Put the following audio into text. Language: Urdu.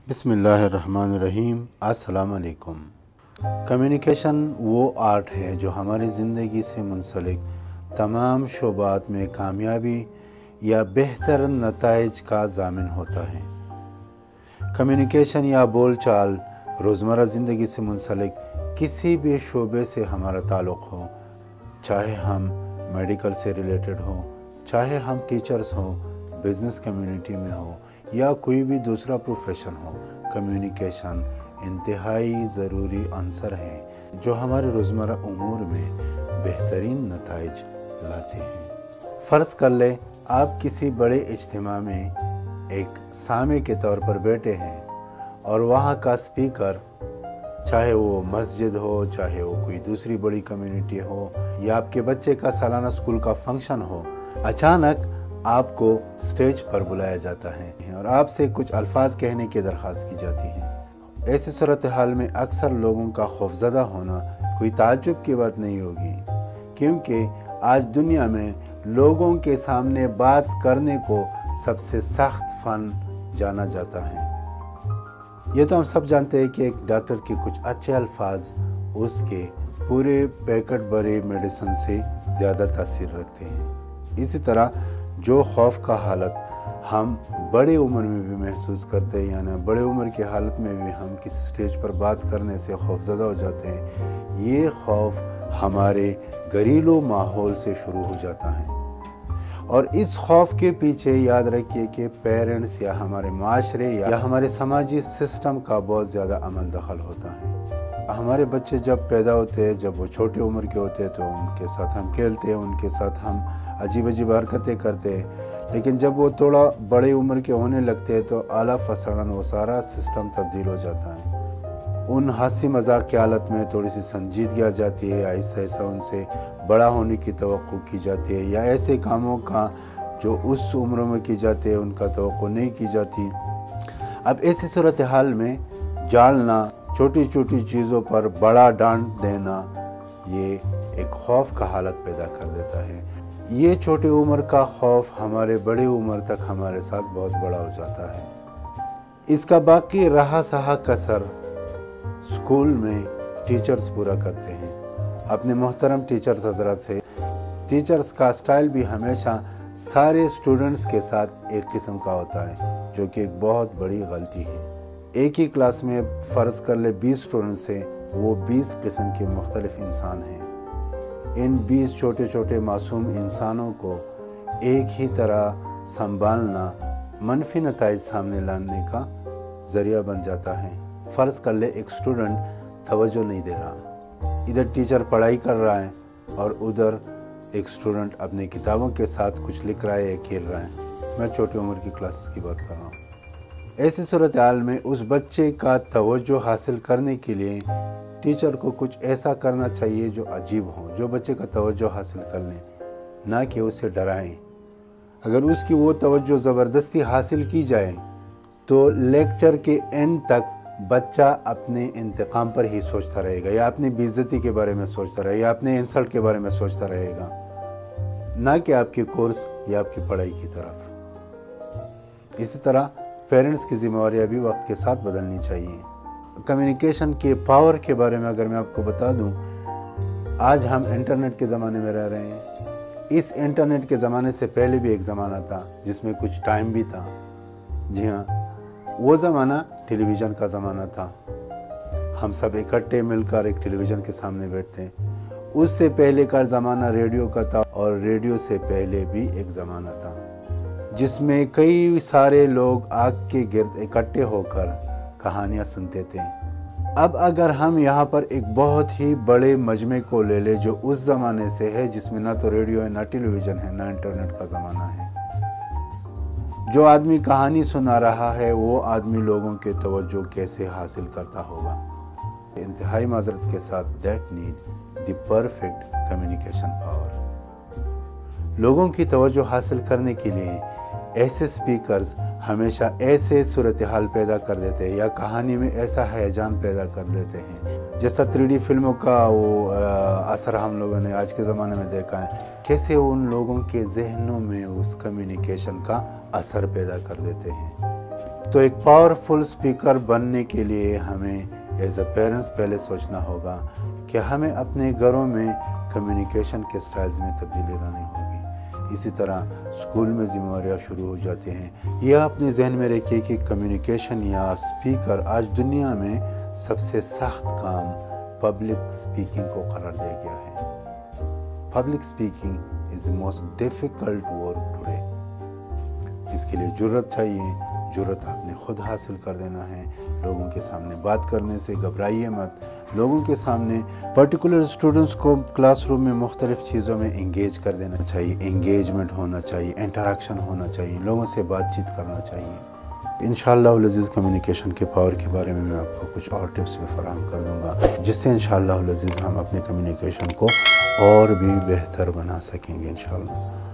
بسم اللہ الرحمن الرحیم۔ السلام علیکم۔ کمیونیکیشن وہ آرٹ ہے جو ہماری زندگی سے منسلک تمام شعبات میں کامیابی یا بہتر نتائج کا ضامن ہوتا ہے۔ کمیونیکیشن یا بول چال روزمرہ زندگی سے منسلک کسی بھی شعبے سے ہمارا تعلق ہو، چاہے ہم میڈیکل سے ریلیٹڈ ہوں، چاہے ہم ٹیچرز ہوں، بزنس کمیونٹی میں ہوں یا کوئی بھی دوسرا پروفیشن ہو، کمیونیکیشن انتہائی ضروری عنصر ہے جو ہمارے روزمرہ امور میں بہترین نتائج لاتے ہیں۔ فرض کر لیں آپ کسی بڑے اجتماع میں ایک سامع کے طور پر بیٹھے ہیں اور وہاں کا اسپیکر، چاہے وہ مسجد ہو، چاہے وہ کوئی دوسری بڑی کمیونٹی ہو یا آپ کے بچے کا سالانہ اسکول کا فنکشن ہو، اچانک آپ کو سٹیج پر بلایا جاتا ہے اور آپ سے کچھ الفاظ کہنے کی درخواست کی جاتی ہے۔ ایسی صورتحال میں اکثر لوگوں کا خوفزدہ ہونا کوئی تعجب کی بات نہیں ہوگی، کیونکہ آج دنیا میں لوگوں کے سامنے بات کرنے کو سب سے سخت فن جانا جاتا ہے۔ یہ تو ہم سب جانتے ہیں کہ ایک ڈاکٹر کے کچھ اچھے الفاظ اس کے پورے پیکٹ بھرے میڈیسن سے زیادہ تاثیر رکھتے ہیں۔ اسی طرح جو خوف کا حالت ہم بڑے عمر میں بھی محسوس کرتے ہیں، یعنی بڑے عمر کی حالت میں بھی ہم کسی سٹیج پر بات کرنے سے خوفزدہ ہو جاتے ہیں، یہ خوف ہمارے گھریلو ماحول سے شروع ہو جاتا ہے۔ اور اس خوف کے پیچھے یاد رکھیے کہ پیرنٹس یا ہمارے معاشرے یا ہمارے سماجی سسٹم کا بہت زیادہ عمل دخل ہوتا ہے۔ ہمارے بچے جب پیدا ہوتے ہیں، جب وہ چھوٹے عمر کے ہوتے ہیں تو ان کے ساتھ ہم کھیلتے ہیں، ان کے ساتھ ہم عجیب عجیب حرکتیں کرتے ہیں، لیکن جب وہ تھوڑا بڑے عمر کے ہونے لگتے ہیں تو اعلیٰ فصلاً وہ سارا سسٹم تبدیل ہو جاتا ہے۔ ان ہنسی مذاق کی حالت میں تھوڑی سی سنجیدگی آ جاتی ہے، آہستہ آہستہ ان سے بڑا ہونے کی توقع کی جاتی ہے یا ایسے کاموں کا جو اس عمر میں کی جاتے ہیں ان کا توقع نہیں کی جاتی۔ اب ایسی صورتحال میں جالنا، چھوٹی چھوٹی چیزوں پر بڑا ڈانٹ دینا، یہ ایک خوف کا حالت پیدا کر دیتا ہے۔ یہ چھوٹی عمر کا خوف ہمارے بڑی عمر تک ہمارے ساتھ بہت بڑا ہو جاتا ہے۔ اس کا باقی رہا سہا کثر اسکول میں ٹیچرز پورا کرتے ہیں۔ اپنے محترم ٹیچرز حضرات سے، ٹیچرز کا سٹائل بھی ہمیشہ سارے اسٹوڈنٹس کے ساتھ ایک قسم کا ہوتا ہے، جو کہ ایک بہت بڑی غلطی ہے۔ ایک ہی کلاس میں فرض کر لے 20 اسٹوڈنٹس ہیں، وہ 20 قسم کے مختلف انسان ہیں۔ ان 20 چھوٹے چھوٹے معصوم انسانوں کو ایک ہی طرح سنبھالنا منفی نتائج سامنے لانے کا ذریعہ بن جاتا ہے۔ فرض کر لے ایک اسٹوڈنٹ توجہ نہیں دے رہا، ادھر ٹیچر پڑھائی کر رہا ہے اور ادھر ایک اسٹوڈنٹ اپنے کتابوں کے ساتھ کچھ لکھ رہا ہے یا کھیل رہا ہے۔ میں چھوٹی عمر کی کلاسز کی بات کر رہا ہوں۔ ایسی صورتحال میں اس بچے کا توجہ حاصل کرنے کے لیے ٹیچر کو کچھ ایسا کرنا چاہیے جو عجیب ہو، جو بچے کا توجہ حاصل کر لیں، نہ کہ اسے ڈرائیں۔ اگر اس کی وہ توجہ زبردستی حاصل کی جائے تو لیکچر کے اینڈ تک بچہ اپنے انتقام پر ہی سوچتا رہے گا، یا اپنی بے عزتی کے بارے میں سوچتا رہے گا، یا اپنے انسلٹ کے بارے میں سوچتا رہے گا، نہ کہ آپ کے کورس یا آپ کی پڑھائی کی طرف۔ اسی طرح پیرنٹس کی ذمہ داریاں بھی وقت کے ساتھ بدلنی چاہیے۔ کمیونیکیشن کے پاور کے بارے میں اگر میں آپ کو بتا دوں، آج ہم انٹرنیٹ کے زمانے میں رہ رہے ہیں۔ اس انٹرنیٹ کے زمانے سے پہلے بھی ایک زمانہ تھا جس میں کچھ ٹائم بھی تھا۔ جی ہاں، وہ زمانہ ٹیلی ویژن کا زمانہ تھا۔ ہم سب اکٹھے مل کر ایک ٹیلی ویژن کے سامنے بیٹھتے ہیں۔ اس سے پہلے کا زمانہ ریڈیو کا تھا، اور ریڈیو سے پہلے بھی ایک زمانہ تھا جس میں کئی سارے لوگ آگ کے گرد اکٹھے ہو کر کہانیاں سنتے تھے۔ اب اگر ہم یہاں پر ایک بہت ہی بڑے مجمع کو لے لیں جو اس زمانے سے ہے، جس میں نہ تو ریڈیو ہے، نہ ٹیلی ویژن ہے، نہ انٹرنیٹ کا زمانہ ہے، جو آدمی کہانی سنا رہا ہے وہ آدمی لوگوں کے توجہ کیسے حاصل کرتا ہوگا؟ انتہائی معذرت کے ساتھ that need the perfect communication power. لوگوں کی توجہ حاصل کرنے کے لیے ایسے سپیکرز ہمیشہ ایسے صورتحال پیدا کر دیتے ہیں یا کہانی میں ایسا ہیجان پیدا کر دیتے ہیں، جیسا 3D فلموں کا وہ اثر ہم لوگوں نے آج کے زمانے میں دیکھا ہے، کیسے ان لوگوں کے ذہنوں میں اس کمیونیکیشن کا اثر پیدا کر دیتے ہیں۔ تو ایک پاورفل اسپیکر بننے کے لیے ہمیں ایز اے پیرنٹس پہلے سوچنا ہوگا کہ ہمیں اپنے گھروں میں کمیونیکیشن کے سٹائلز میں تبدیلی لانی ہوگی۔ اسی طرح اسکول میں ذمہ داریاں شروع ہو جاتے ہیں۔ یہ اپنے ذہن میں رکھیے کہ کمیونیکیشن یا اسپیکر آج دنیا میں سب سے سخت کام پبلک اسپیکنگ کو قرار دیا گیا ہے۔ Public speaking is the most difficult work today. اس کے لیے جرأت چاہیے۔ جرأت آپ نے خود حاصل کر دینا ہے۔ لوگوں کے سامنے بات کرنے سے گھبرائیے مت۔ لوگوں کے سامنے پرٹیکولر اسٹوڈنٹس کو کلاس روم میں مختلف چیزوں میں انگیج کر دینا چاہیے۔ انگیجمنٹ ہونا چاہیے، انٹریکشن ہونا چاہیے، لوگوں سے بات چیت کرنا چاہیے۔ انشاءاللہ العزیز کمیونیکیشن کے پاور کے بارے میں آپ کو کچھ اور ٹپس بھی فراہم کر دوں گا، جس سے انشاءاللہ العزیز ہم اپنے کمیونیکیشن کو اور بھی بہتر بنا سکیں گے انشاءاللہ۔